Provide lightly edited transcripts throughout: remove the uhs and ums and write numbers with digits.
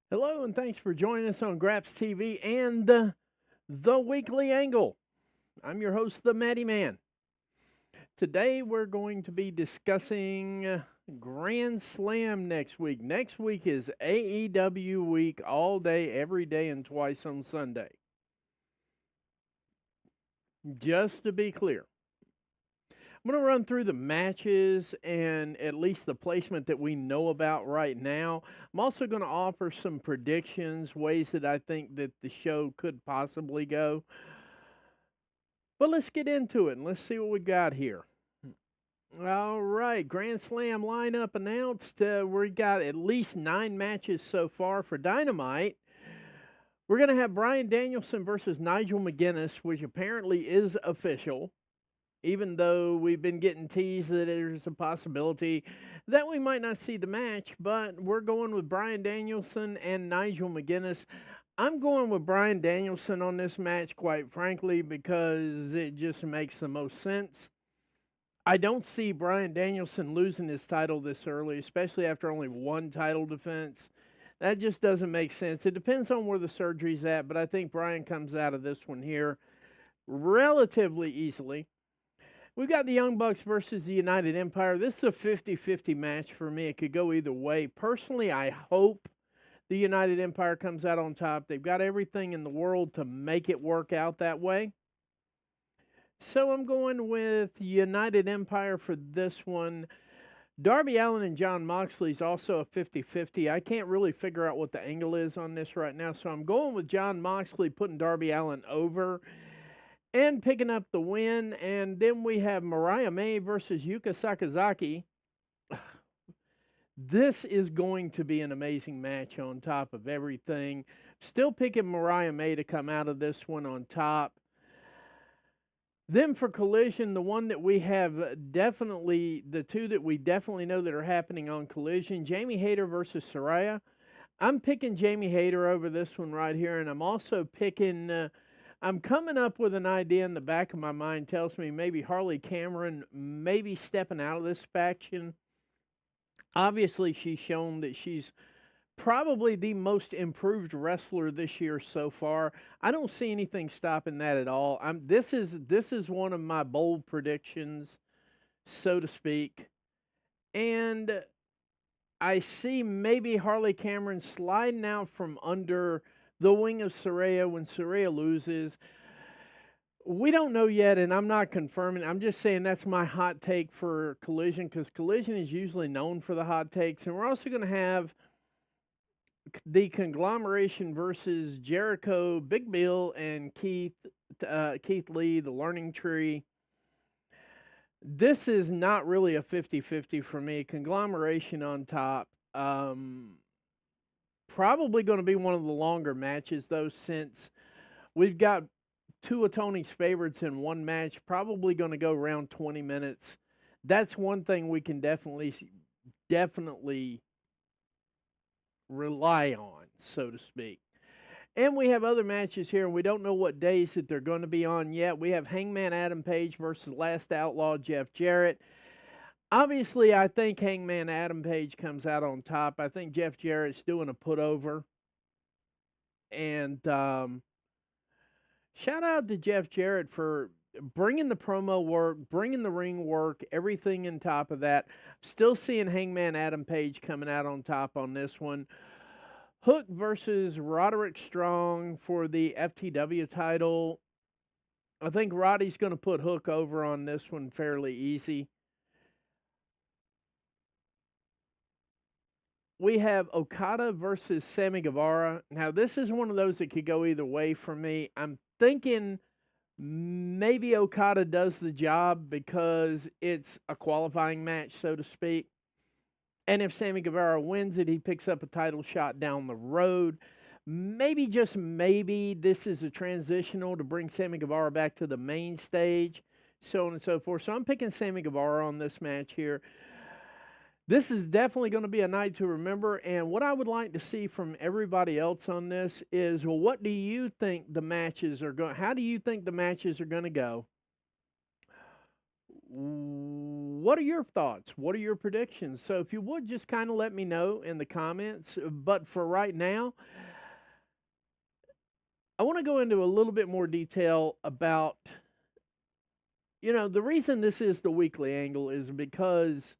Hello, and thanks for joining us on Graps TV and The Weekly Angle. I'm your host, The Matty Man. Today, we're going to be discussing Grand Slam next week. Next week is AEW week all day, every day, and twice on Sunday. Just to be clear, I'm going to run through the matches and at least the placement that we know about right now. I'm also going to offer some predictions, ways that I think that the show could possibly go. But let's get into it and let's see what we got here. All right, Grand Slam lineup announced. We got at least 9 matches so far for Dynamite. We're going to have Bryan Danielson versus Nigel McGuinness, which apparently is official, even though we've been getting teased that there's a possibility that we might not see the match. But we're going with Bryan Danielson and Nigel McGuinness. I'm going with Bryan Danielson on this match, quite frankly, because it just makes the most sense. I don't see Bryan Danielson losing his title this early, especially after only one title defense. That just doesn't make sense. It depends on where the surgery's at, but I think Bryan comes out of this one here relatively easily. We've got the Young Bucks versus the United Empire. This is a 50-50 match for me. It could go either way. Personally, I hope the United Empire comes out on top. They've got everything in the world to make it work out that way. So I'm going with United Empire for this one. Darby Allin and Jon Moxley is also a 50-50. I can't really figure out what the angle is on this right now, so I'm going with Jon Moxley putting Darby Allin over and picking up the win. And then we have Mariah versus Yuka Sakazaki. This is going to be an amazing match on top of everything. Still picking Mariah to come out of this one on top. Then for Collision, the one that we have definitely, the two that we definitely know that are happening on Collision, Jamie Hayter versus Saraya. I'm picking Jamie Hayter over this one right here, and I'm also picking, I'm coming up with an idea in the back of my mind, tells me maybe Harley Cameron maybe stepping out of this faction. Obviously, she's shown that she's probably the most improved wrestler this year so far. I don't see anything stopping that at all. This is one of my bold predictions, so to speak. And I see maybe Harley Cameron sliding out from under the wing of Saraya when Saraya loses. We don't know yet, and I'm not confirming. I'm just saying that's my hot take for Collision, because Collision is usually known for the hot takes. And we're also going to have the Conglomeration versus Jericho, Big Bill, and Keith Lee, the Learning Tree. This is not really a 50-50 for me. Conglomeration on top. Probably going to be one of the longer matches, though, since we've got two of Tony's favorites in one match. Probably going to go around 20 minutes. That's one thing we can definitely rely on, so to speak. And we have other matches here, and we don't know what days that they're going to be on yet. We have Hangman Adam Page versus Last Outlaw Jeff Jarrett. Obviously, I think Hangman Adam Page comes out on top. I think Jeff Jarrett's doing a put over. And shout out to Jeff Jarrett for bringing the promo work, bringing the ring work, everything in top of that. Still seeing Hangman Adam Page coming out on top on this one. Hook versus Roderick Strong for the FTW title. I think Roddy's going to put Hook over on this one fairly easy. We have Okada versus Sammy Guevara. Now, this is one of those that could go either way for me. I'm thinking maybe Okada does the job because it's a qualifying match, so to speak. And if Sammy Guevara wins it, he picks up a title shot down the road. Maybe, just maybe, this is a transitional to bring Sammy Guevara back to the main stage, so on and so forth. So I'm picking Sammy Guevara on this match here. This is definitely going to be a night to remember, and what I would like to see from everybody else on this is, well, what do you think the matches are going? How do you think the matches are going to go? what are your thoughts? What are your predictions? So if you would just kind of let me know in the comments. But for right now, I want to go into a little bit more detail about, the reason this is the weekly angle is because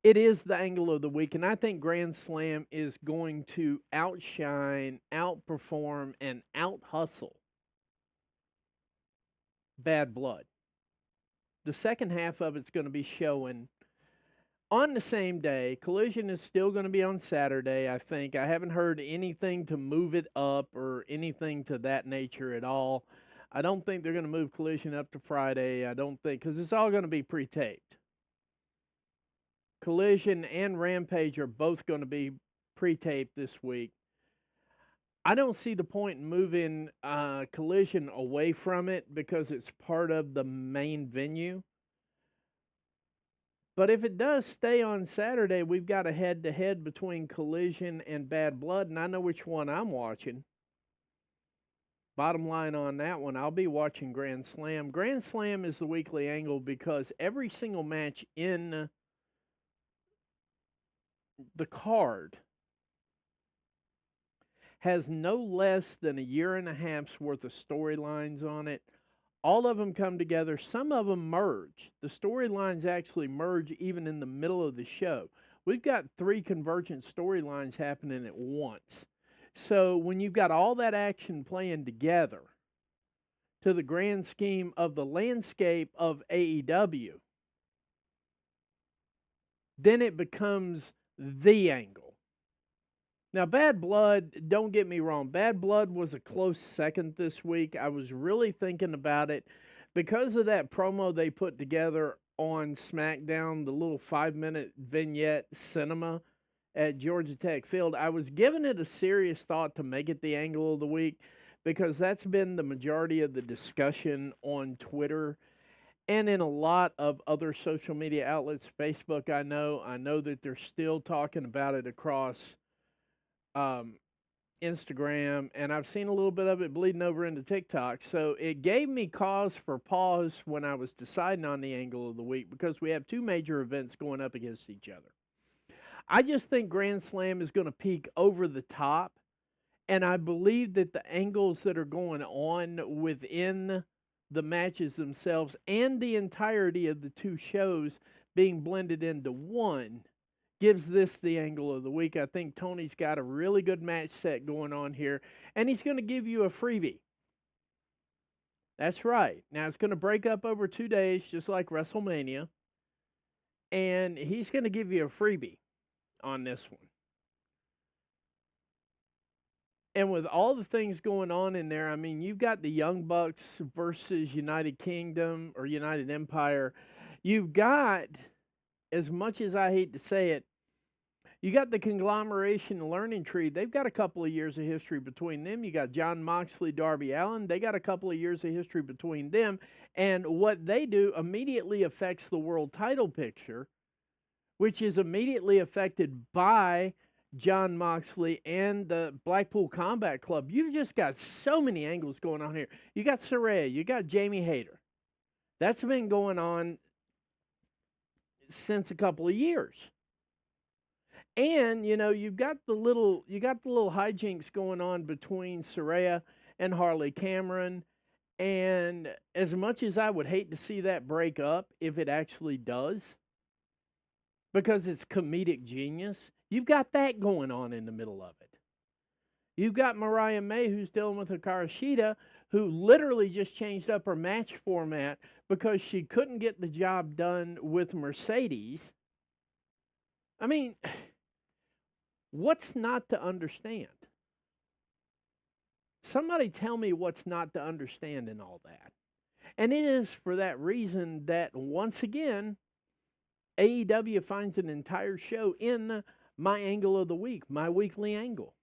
it is the angle of the week. And I think Grand Slam is going to outshine, outperform, and out hustle Bad Blood. The second half of it's going to be showing on the same day. Collision is still going to be on Saturday, I think. I haven't heard anything to move it up or anything to that nature at all. I don't think they're going to move Collision up to Friday. I don't think, because it's all going to be pre-taped. Collision and Rampage are both going to be pre-taped this week. I don't see the point in moving Collision away from it because it's part of the main venue. But if it does stay on Saturday, we've got a head-to-head between Collision and Bad Blood, and I know which one I'm watching. Bottom line on that one, I'll be watching Grand Slam. Grand Slam is the weekly angle because every single match in the card has no less than a year and a half's worth of storylines on it. All of them come together. Some of them merge. The storylines actually merge even in the middle of the show. We've got 3 convergent storylines happening at once. So when you've got all that action playing together to the grand scheme of the landscape of AEW, then it becomes the angle. Now, Bad Blood, don't get me wrong, Bad Blood was a close second this week. I was really thinking about it because of that promo they put together on SmackDown, the little 5-minute vignette cinema at Georgia Tech Field. I was giving it a serious thought to make it the angle of the week because that's been the majority of the discussion on Twitter and in a lot of other social media outlets. Facebook, I know that they're still talking about it across Instagram, and I've seen a little bit of it bleeding over into TikTok. So it gave me cause for pause when I was deciding on the angle of the week because we have 2 major events going up against each other. I just think Grand Slam is going to peak over the top, and I believe that the angles that are going on within the matches themselves and the entirety of the 2 shows being blended into one gives this the angle of the week. I think Tony's got a really good match set going on here, and he's going to give you a freebie. That's right. Now, it's going to break up over 2 days, just like WrestleMania, and he's going to give you a freebie on this one. And with all the things going on in there, I mean, you've got the Young Bucks versus United Kingdom or United Empire. You've got, as much as I hate to say it, you got the Conglomeration Learning Tree. They've got a couple of years of history between them. You got John Moxley, Darby Allin. They got a couple of years of history between them. And what they do immediately affects the world title picture, which is immediately affected by John Moxley and the Blackpool Combat Club. You've just got so many angles going on here. You got Saraya. You got Jamie Hayter. That's been going on since a couple of years. And, you've got the little hijinks going on between Saraya and Harley Cameron. And as much as I would hate to see that break up, if it actually does, because it's comedic genius, you've got that going on in the middle of it. You've got Mariah May, who's dealing with Hikaru Shida, who literally just changed up her match format because she couldn't get the job done with Mercedes. I mean, what's not to understand? Somebody tell me what's not to understand in all that. And it is for that reason that, once again, AEW finds an entire show in my angle of the week, my weekly angle.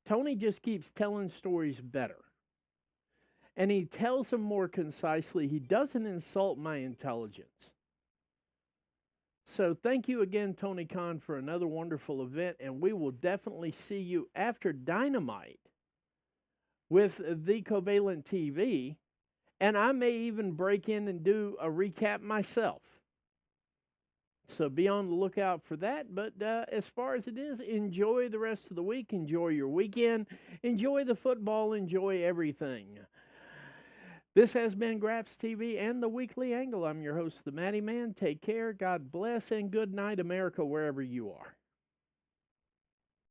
Tony just keeps telling stories better. And he tells them more concisely. He doesn't insult my intelligence. So thank you again, Tony Khan, for another wonderful event. And we will definitely see you after Dynamite with the Covalent TV. And I may even break in and do a recap myself. So be on the lookout for that. But as far as it is, enjoy the rest of the week. Enjoy your weekend. Enjoy the football. Enjoy everything. This has been Graps TV and the Weekly Angle. I'm your host, the Matty Man. Take care. God bless and good night, America, wherever you are.